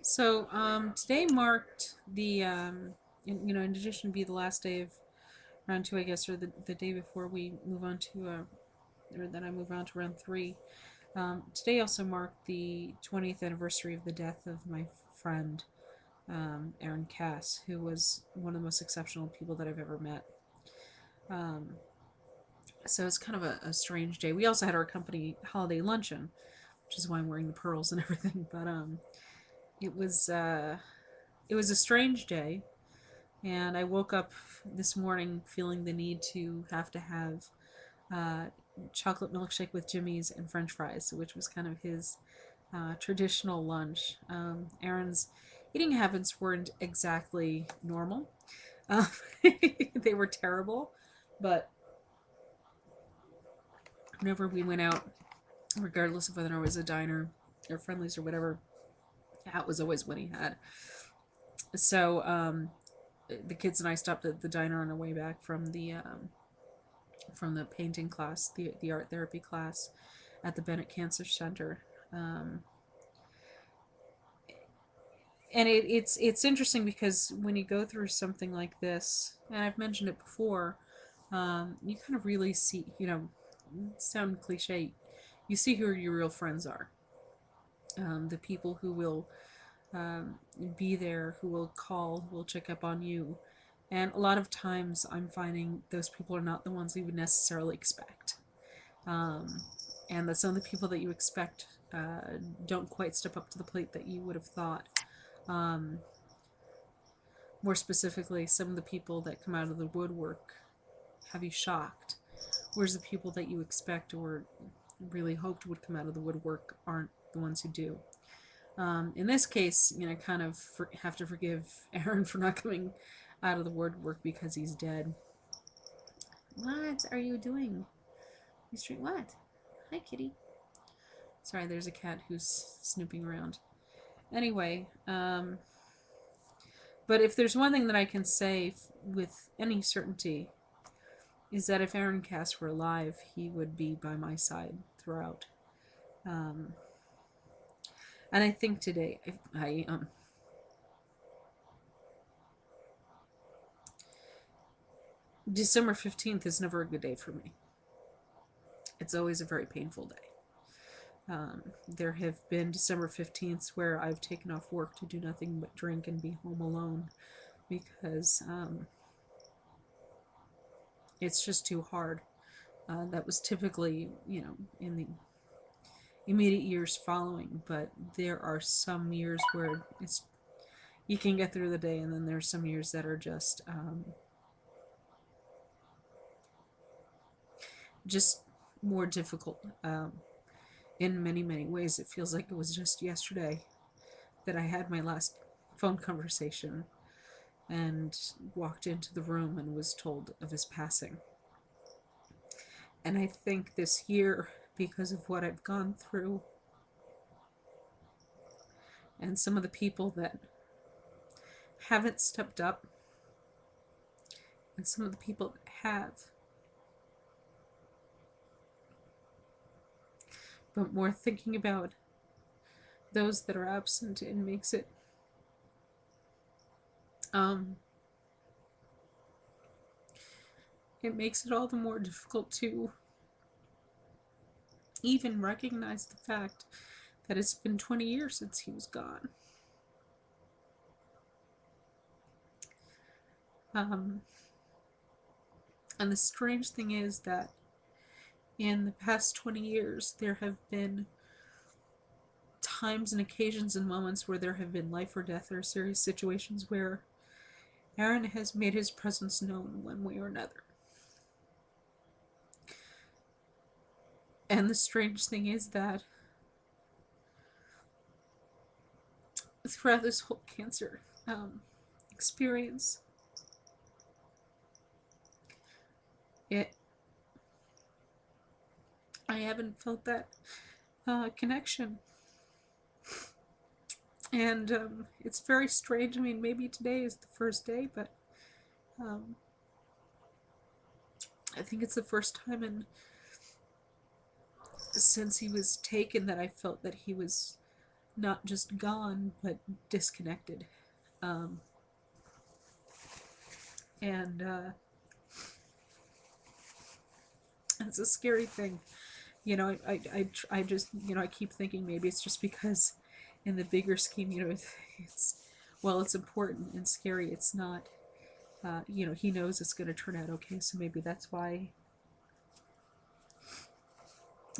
Today marked in addition to be the last day of round two, I guess, or the day before we move on to, or then I move on to round three. Today also marked the 20th anniversary of the death of my friend, Aaron Cass, who was one of the most exceptional people that I've ever met. Um, so it's kind of a strange day. We also had our company holiday luncheon, which is why I'm wearing the pearls and everything. But it was uh, it was a strange day. And I woke up this morning feeling the need to have uh, chocolate milkshake with Jimmy's and French fries, which was kind of his traditional lunch. Aaron's eating habits weren't exactly normal. Uh, they were terrible, but whenever we went out, regardless of whether it was a diner or Friendlies or whatever, that was always what he had. So the kids and I stopped at the diner on our way back from the painting class, the art therapy class at the Bennett Cancer Center. Um, and it's interesting because when you go through something like this, and I've mentioned it before, you kind of really see, sound cliche, you see who your real friends are. The people who will um, be there, who will call, who will check up on you. And a lot of times I'm finding those people are not the ones you would necessarily expect. Um, and that some of the people that you expect don't quite step up to the plate that you would have thought. Um, More specifically, some of the people that come out of the woodwork have you shocked, whereas the people that you expect or really hoped would come out of the woodwork aren't the ones who do. In this case, I kind of have to forgive Aaron for not coming out of the woodwork because he's dead. What are you doing? You straight what? Hi, kitty. Sorry, there's a cat who's snooping around. Anyway, but if there's one thing that I can say with any certainty is that if Aaron Cass were alive, he would be by my side throughout. Um, and I think today, December 15th is never a good day for me. It's always a very painful day. There have been December 15th where I've taken off work to do nothing but drink and be home alone because it's just too hard. That was typically, in the immediate years following, but there are some years where it's you can get through the day, and then there's some years that are just more difficult. In many many ways, it feels like it was just yesterday that I had my last phone conversation and walked into the room and was told of his passing. And I think this year, because of what I've gone through and some of the people that haven't stepped up and some of the people that have, but more thinking about those that are absent, um it makes it all the more difficult to even recognize the fact that it's been 20 years since he was gone. Um, and the strange thing is that in the past 20 years, there have been times and occasions and moments where there have been life or death or serious situations where Aaron has made his presence known one way or another. And the strange thing is that throughout this whole cancer experience, it I haven't felt that connection, and it's very strange. I mean, maybe today is the first day, but um, I think it's the first time in since he was taken that I felt that he was not just gone, but disconnected. Um, and It's a scary thing. I just, I keep thinking maybe it's just because in the bigger scheme, it's, well, it's important and scary. It's not, he knows it's going to turn out okay. So maybe that's why,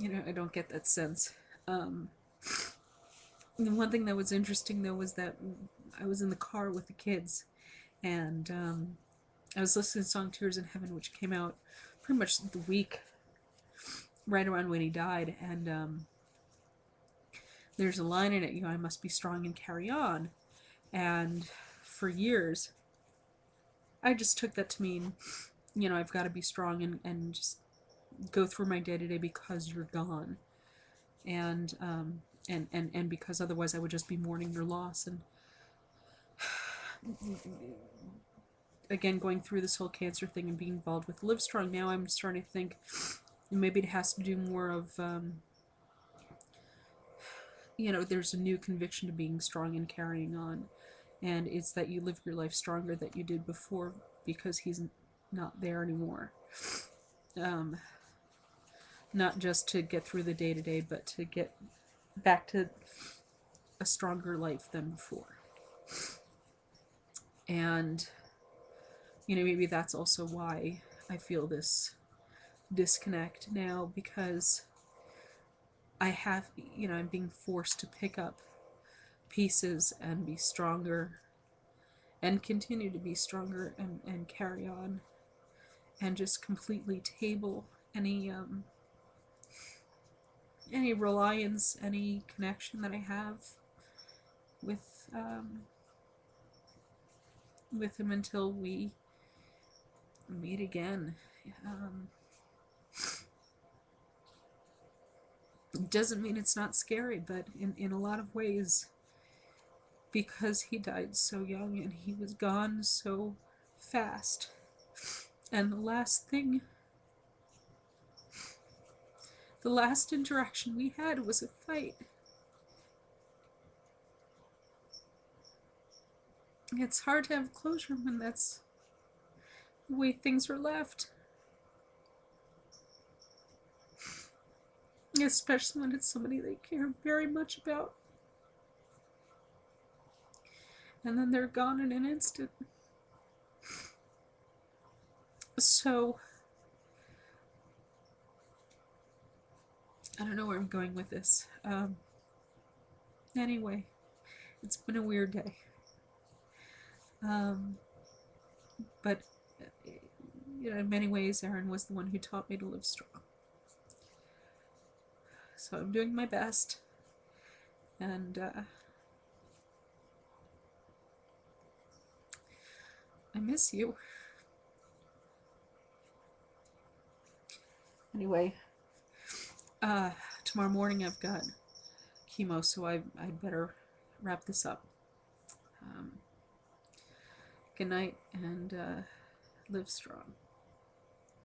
I don't get that sense. Um, the one thing that was interesting though was that I was in the car with the kids, and I was listening to the song Tears in Heaven, which came out pretty much the week right around when he died. And there's a line in it, I must be strong and carry on. And for years, I just took that to mean, I've got to be strong and just go through my day to day because you're gone. And, and because otherwise I would just be mourning your loss. And again, going through this whole cancer thing and being involved with Livestrong, now I'm starting to think maybe it has to do more of, there's a new conviction to being strong and carrying on. And it's that you live your life stronger than you did before because he's not there anymore. Um, Not just to get through the day to day, but to get back to a stronger life than before. And, maybe that's also why I feel this disconnect now, because I'm being forced to pick up pieces and be stronger and continue to be stronger and carry on and just completely table any reliance, any connection that I have with him until we meet again. Um, it doesn't mean it's not scary, but in a lot of ways, because he died so young and he was gone so fast. And the last interaction we had was a fight. It's hard to have closure when that's the way things are left. Especially when it's somebody they care very much about. And then they're gone in an instant. So, I don't know where I'm going with this. Anyway, it's been a weird day. But, in many ways, Aaron was the one who taught me to live strong. So I'm doing my best. And I miss you. Anyway, tomorrow morning I've got chemo, so I'd better wrap this up. Good night, and live strong.